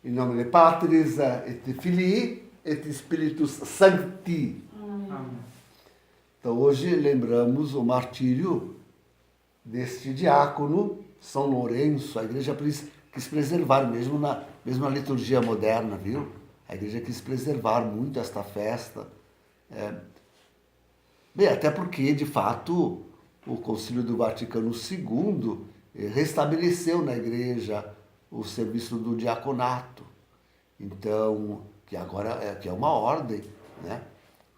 In nomine Patris et Filii et Spiritus Sancti. Amém. Então hoje lembramos o martírio deste diácono, São Lourenço. A igreja quis preservar, mesmo na liturgia moderna, viu? A igreja quis preservar muito esta festa. Bem, até porque, de fato, o Concílio do Vaticano II restabeleceu na igreja o serviço do diaconato. Então, que agora que é uma ordem, né?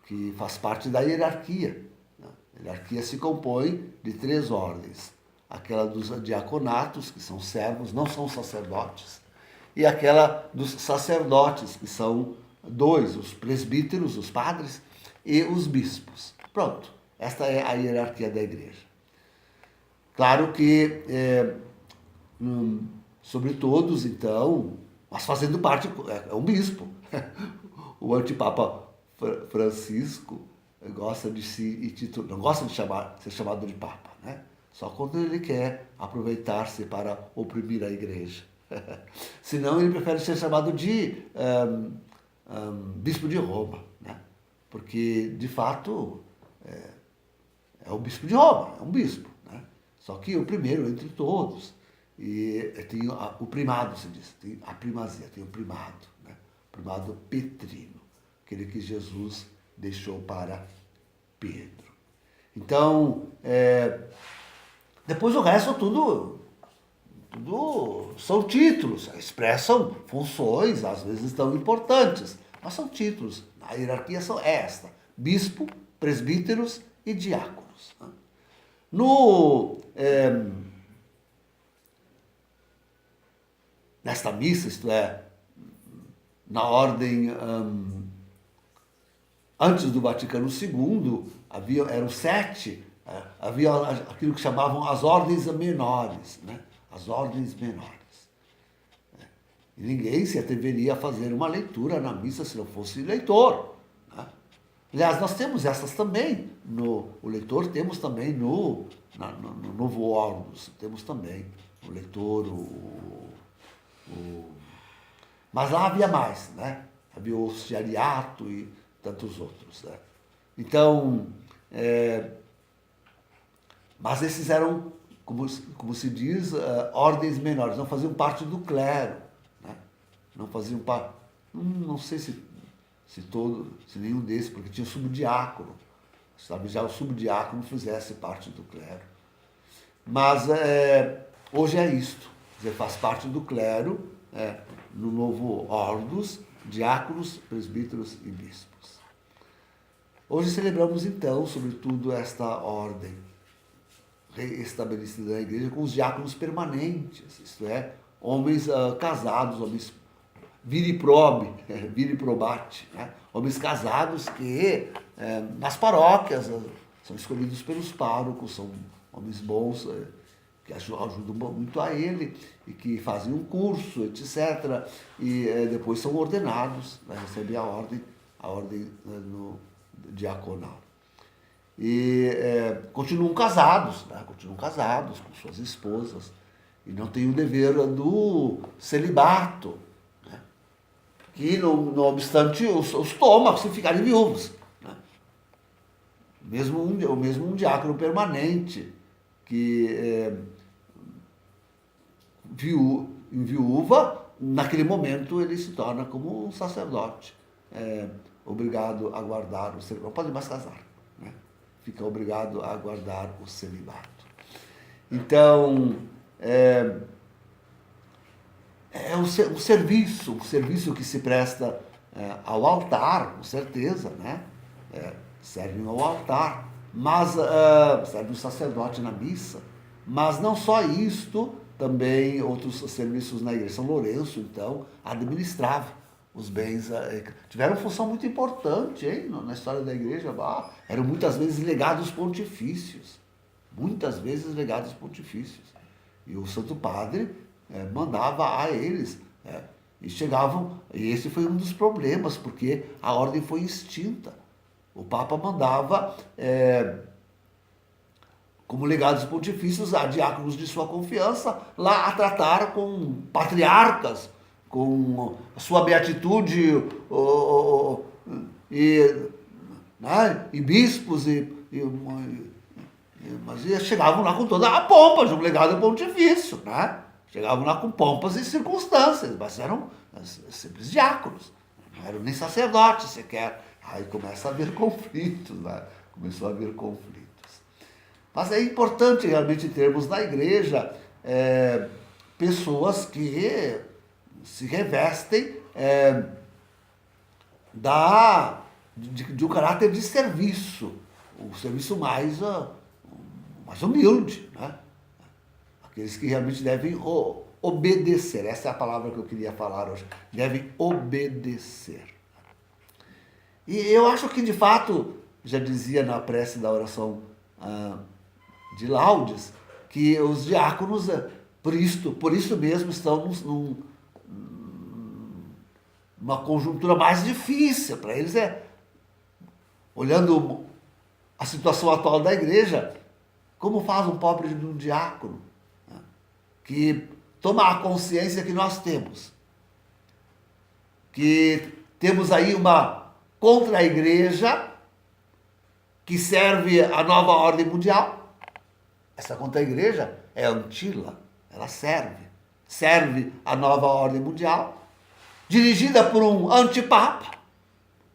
Que faz parte da hierarquia. A hierarquia se compõe de 3 ordens. Aquela dos diaconatos, que são servos, não são sacerdotes, e aquela dos sacerdotes, que são 2, os presbíteros, os padres, e os bispos. Pronto, esta é a hierarquia da igreja. Claro que, sobre todos, então, mas fazendo parte, é um bispo. O antipapa Francisco gosta de não gosta de ser chamado de papa, né? Só quando ele quer aproveitar-se para oprimir a igreja. Senão ele prefere ser chamado de bispo de Roma, né? Porque, de fato, é o bispo de Roma, é um bispo, né? Só que o primeiro entre todos. E tem o primado, se diz, tem a primazia, tem o primado, né? O primado petrino, aquele que Jesus deixou para Pedro. Então, depois o resto tudo são títulos, expressam funções, às vezes tão importantes, mas são títulos. A hierarquia são esta: bispo, presbíteros e diáconos. Nesta missa, isto é, na ordem antes do Vaticano II, eram 7, havia aquilo que chamavam as ordens menores, né? As ordens menores. E ninguém se atreveria a fazer uma leitura na missa se não fosse leitor, né? Aliás, nós temos essas também, o leitor temos também no Novo Ordos, temos também o leitor, mas lá havia mais, né? Havia o Ostiariato e tantos outros, né? Então, mas esses eram, como se diz, ordens menores, não faziam parte do clero, né? Não faziam parte, não sei se nenhum desses, porque tinha o subdiácono, sabe, já o subdiácono fizesse parte do clero. Mas hoje é isto, quer dizer, faz parte do clero, no Novo Ordos, diáconos, presbíteros e bispos. Hoje celebramos, então, sobretudo, esta ordem reestabelecida na igreja com os diáconos permanentes, isto é, homens casados, homens viri probati, né? Homens casados que, nas paróquias, são escolhidos pelos párocos, são homens bons, que ajudam muito a ele e que fazem um curso, etc. E depois são ordenados, né? Recebem a ordem no diaconal. E continuam casados, né? Continuam casados com suas esposas e não têm o dever do celibato, né? Que, não obstante, os toma se ficarem viúvos, né? Mesmo um diácono permanente que viúva, naquele momento ele se torna como um sacerdote, obrigado a guardar o celibato. Não pode mais casar, né? Fica obrigado a guardar o celibato. Então, é um serviço que se presta ao altar, com certeza, né? Servem ao altar, mas serve o sacerdote na missa. Mas não só isto, também outros serviços na igreja. São Lourenço, então, administrava os bens, tiveram função muito importante, hein, na história da igreja. Eram muitas vezes legados pontifícios, e o Santo Padre mandava a eles, e chegavam, e esse foi um dos problemas, porque a ordem foi extinta. O Papa mandava, como legados pontifícios, a diáconos de sua confiança, lá a tratar com patriarcas, com a sua beatitude, e, né, e bispos, mas eles chegavam lá com toda a pompa de um legado pontifício, né? Chegavam lá com pompas e circunstâncias, mas eram simples diáconos, não eram nem sacerdotes sequer. Aí começa a haver conflitos, né? Começou a haver conflitos. Mas é importante realmente termos na igreja pessoas que se revestem de um caráter de serviço, o serviço mais humilde, né? Aqueles que realmente devem obedecer, essa é a palavra que eu queria falar hoje, devem obedecer. E eu acho que, de fato, já dizia na prece da oração de laudes, que os diáconos, por isso mesmo, estão numa conjuntura mais difícil. Para eles olhando a situação atual da igreja, como faz um pobre de um diácono, né, que toma a consciência que nós temos, que temos aí uma contra-igreja que serve a nova ordem mundial. Essa contra-igreja é Antila, ela serve a nova ordem mundial, dirigida por um antipapa,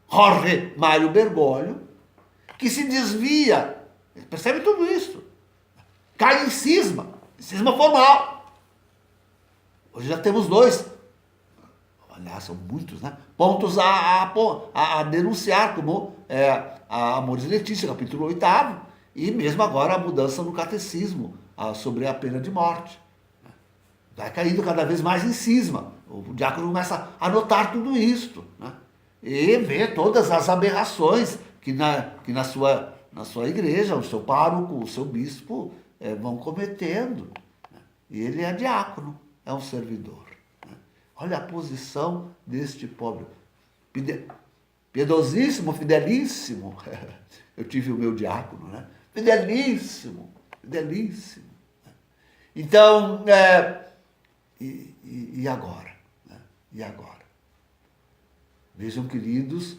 Jorge Mário Bergoglio, que se desvia, percebe tudo isso, cai em cisma formal. Hoje já temos dois, aliás, são muitos, né, pontos a denunciar, como a Amoris Laetitia, capítulo 8º, e mesmo agora a mudança no catecismo sobre a pena de morte. Vai caindo cada vez mais em cisma. O diácono começa a notar tudo isto, né, e vê todas as aberrações que na sua igreja, o seu pároco, o seu bispo vão cometendo. Né? E ele é diácono, é um servidor. Né? Olha a posição deste pobre. Piedosíssimo, fidelíssimo. Eu tive o meu diácono, né? Fidelíssimo. Então, e agora? Né? E agora? Vejam, queridos,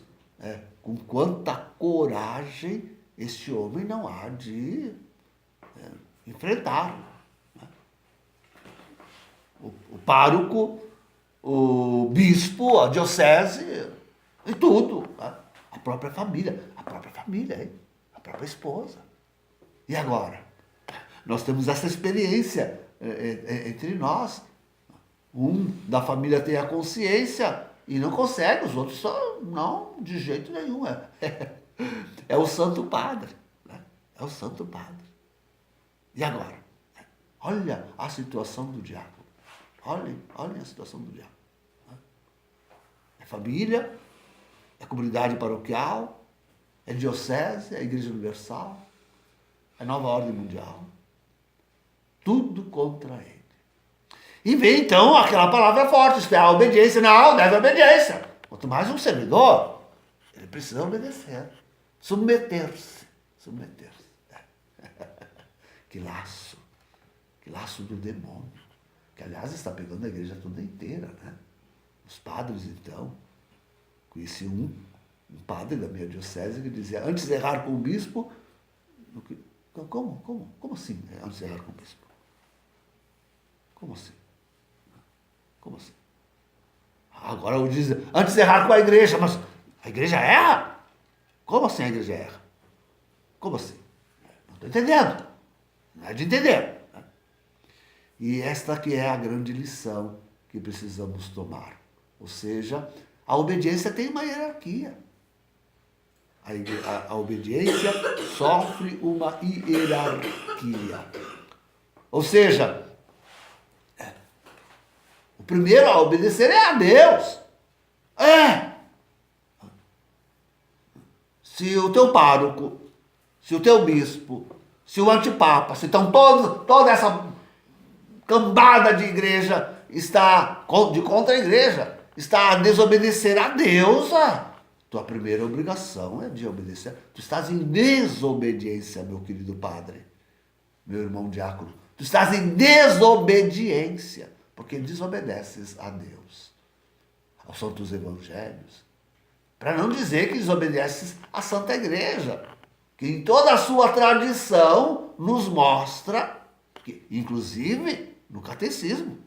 com quanta coragem este homem não há de enfrentar. Né? O pároco, o bispo, a diocese, e tudo. Né? A própria família, hein? A própria esposa. E agora? Nós temos essa experiência entre nós. Um da família tem a consciência e não consegue, os outros não, de jeito nenhum. É o Santo Padre. Né? É o Santo Padre. E agora? Olha a situação do diácono. Olhem a situação do diácono. É família, é comunidade paroquial, é diocese, é Igreja Universal, é Nova Ordem Mundial. Tudo contra ele. E vem então aquela palavra forte, isto é a obediência. Não, deve obediência. Quanto mais um servidor, ele precisa obedecer. Submeter-se. Que laço do demônio. Que, aliás, está pegando a igreja toda inteira, né? Os padres, então. Conheci um padre da minha diocese que dizia, antes de errar com o bispo... Como assim, antes de errar com o bispo? Como assim? Agora eu diz, antes de errar com a igreja, mas a igreja erra? Como assim a igreja erra? Como assim? Não estou entendendo. Não é de entender. E esta que é a grande lição que precisamos tomar. Ou seja, a obediência tem uma hierarquia. A obediência sofre uma hierarquia. Ou seja, o primeiro a obedecer é a Deus. Se o teu pároco, se o teu bispo, se o antipapa, se então toda essa cambada de igreja está de contra a igreja, está a desobedecer a Deus, tua primeira obrigação é de obedecer. Tu estás em desobediência, meu querido padre, meu irmão diácono. Tu estás em desobediência, porque desobedeces a Deus. aos santos evangelhos. Para não dizer que desobedece à Santa Igreja, que em toda a sua tradição nos mostra, que, inclusive no catecismo,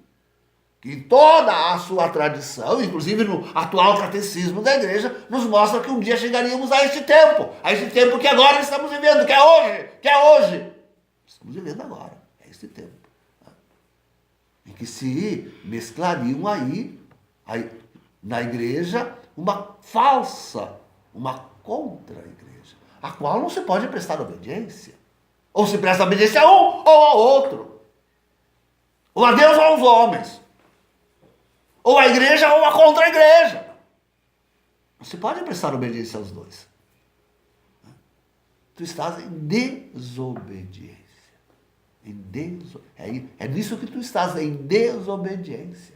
que em toda a sua tradição, inclusive no atual catecismo da Igreja, nos mostra que um dia chegaríamos a este tempo que agora estamos vivendo, que é hoje. Estamos vivendo agora, é este tempo. Em que se mesclariam aí na Igreja, uma falsa, uma contra-igreja, a qual não se pode prestar obediência. Ou se presta obediência a um ou ao outro. Ou a Deus ou aos homens. Ou a igreja ou a contra-igreja. Não se pode prestar obediência aos dois. Tu estás em desobediência. É nisso que tu estás, em desobediência.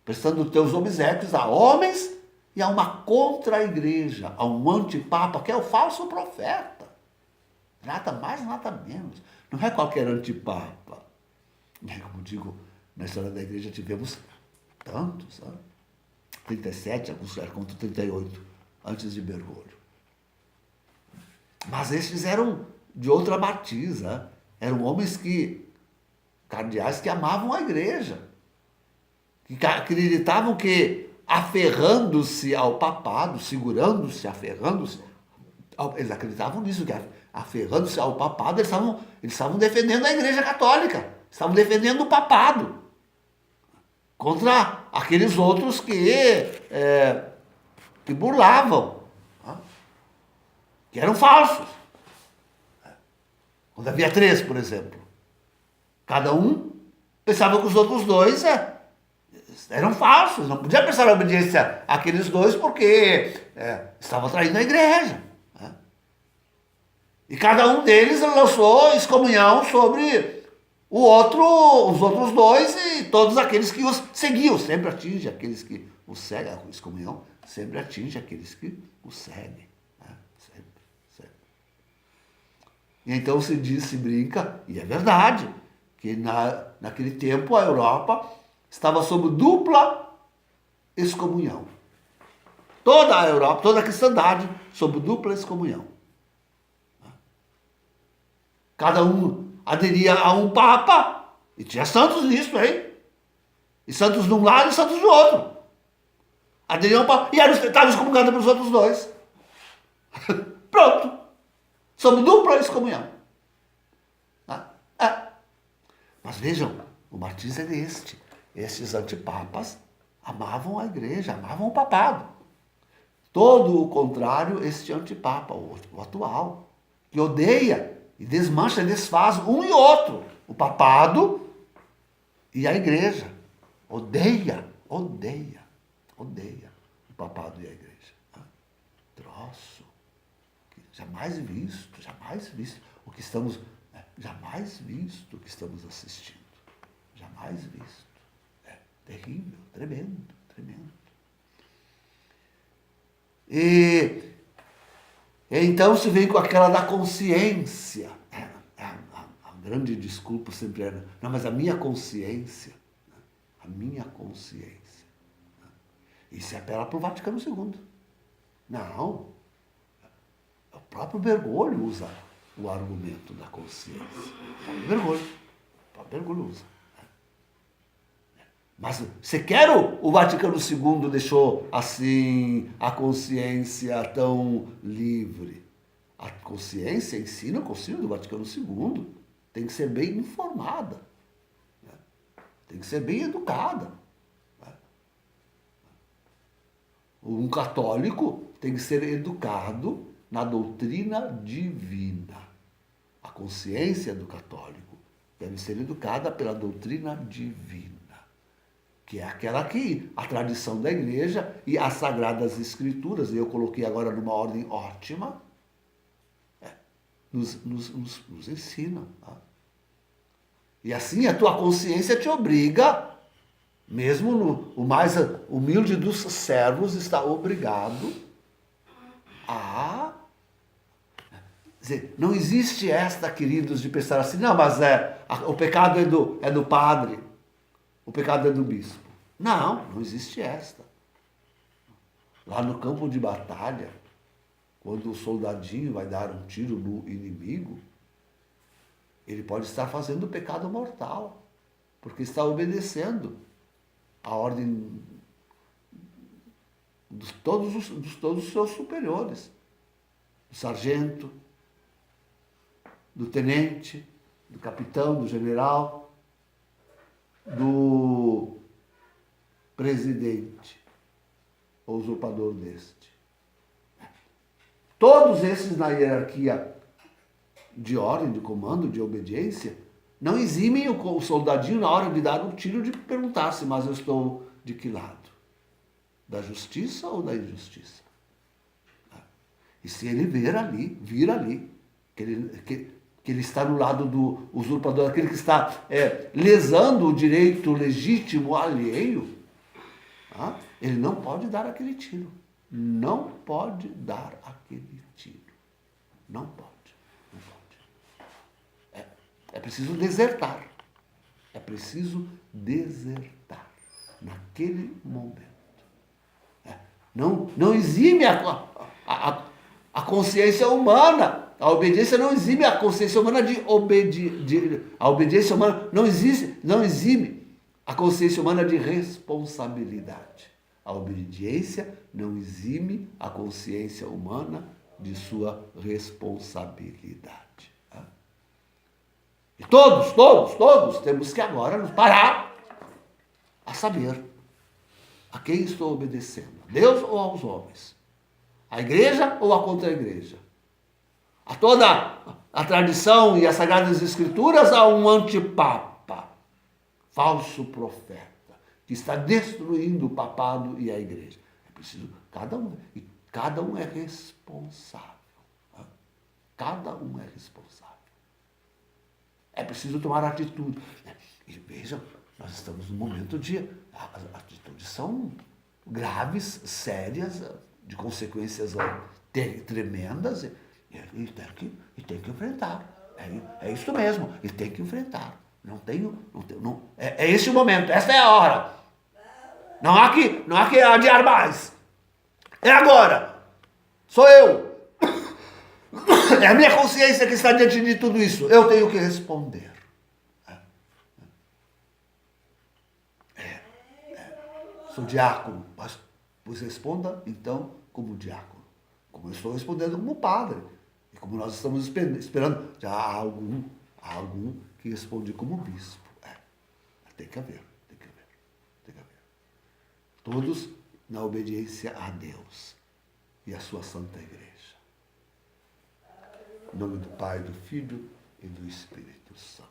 Prestando teus obséquios a homens e a uma contra-igreja, a um antipapa, que é o falso profeta. Nada mais, nada menos. Não é qualquer antipapa. Como digo, na história da igreja tivemos tantos, 37, alguns contam 38, antes de Bergoglio. Mas estes eram de outra matiz, eram homens cardeais que amavam a igreja, que acreditavam que, aferrando-se ao papado, eles acreditavam nisso, que aferrando-se ao papado, eles estavam defendendo a Igreja Católica, estavam defendendo o papado contra aqueles outros que burlavam, que eram falsos. Quando havia 3, por exemplo, cada um pensava que os outros 2 eram falsos, não podia prestar obediência àqueles 2 porque estavam traindo a igreja. E cada um deles lançou excomunhão sobre os outros 2 e todos aqueles que os seguiam. Sempre atinge aqueles que os seguem, a excomunhão sempre atinge aqueles que os seguem. Sempre. E então se brinca, e é verdade, que naquele tempo a Europa estava sob dupla excomunhão. Toda a Europa, toda a cristandade, sob dupla excomunhão. Cada um aderia a um papa, e tinha santos nisso, hein? E santos de um lado e santos do outro. Aderiam a um papa, e estavam excomungados pelos outros 2. Pronto. Sob dupla excomunhão. Mas vejam, o matiz é este. Esses antipapas amavam a igreja, amavam o papado. Todo o contrário, este antipapa, o atual, que odeia e desmancha, desfaz um e outro, o papado e a igreja. Odeia o papado e a igreja. Troço. Jamais visto o que estamos, jamais visto o que estamos assistindo. Jamais visto. Terrível, tremendo. E então se vem com aquela da consciência. A grande desculpa sempre era, não, mas a minha consciência. E se apela para o Vaticano II. Não. O próprio Bergoglio usa o argumento da consciência. O próprio Bergoglio usa. Mas você quer o Vaticano II deixou assim a consciência tão livre? A consciência ensina o Concílio do Vaticano II. Tem que ser bem informada. Tem que ser bem educada. Um católico tem que ser educado na doutrina divina. A consciência do católico deve ser educada pela doutrina divina, que é aquela que a tradição da igreja e as sagradas escrituras, e eu coloquei agora numa ordem ótima, nos ensinam. Tá? E assim a tua consciência te obriga, mesmo o mais humilde dos servos está obrigado a dizer, não existe esta, queridos, de pensar assim, não, mas o pecado é do padre. o pecado é do bispo. Não, não existe esta. Lá no campo de batalha, quando o soldadinho vai dar um tiro no inimigo, ele pode estar fazendo pecado mortal, porque está obedecendo a ordem de todos os seus superiores, do sargento, do tenente, do capitão, do general, do presidente, ou usurpador deste. Todos esses na hierarquia de ordem, de comando, de obediência, não eximem o soldadinho na hora de dar um tiro de perguntar-se, mas eu estou de que lado? Da justiça ou da injustiça? E se ele vir ali, que ele está no lado do usurpador, aquele que está lesando o direito legítimo alheio, ele não pode dar aquele tiro. Não pode dar aquele tiro. Não pode. Não pode. É preciso desertar. É preciso desertar naquele momento. Não exime a consciência humana. A obediência não exime a consciência humana de obedir. A obediência humana não exime a consciência humana de responsabilidade. A obediência não exime a consciência humana de sua responsabilidade. E todos temos que agora nos parar a saber a quem estou obedecendo. A Deus ou aos homens? A igreja ou a contra-igreja? A toda a tradição e as sagradas escrituras, a um antipapa, falso profeta, que está destruindo o papado e a igreja. É preciso, cada um é responsável. Cada um é responsável. É preciso tomar atitude. E vejam, nós estamos num momento de... As atitudes são graves, sérias, de consequências tremendas, e tem que enfrentar. É isso mesmo, ele tem que enfrentar. É esse o momento, essa é a hora. Não há que adiar mais. É agora. Sou eu. É a minha consciência que está diante de tudo isso. Eu tenho que responder. Sou diácono, mas pois responda então como diácono. Como eu estou respondendo como padre. E como nós estamos esperando, já há algum que responde como bispo. Tem que haver. Todos na obediência a Deus e a sua Santa Igreja. Em nome do Pai, do Filho e do Espírito Santo.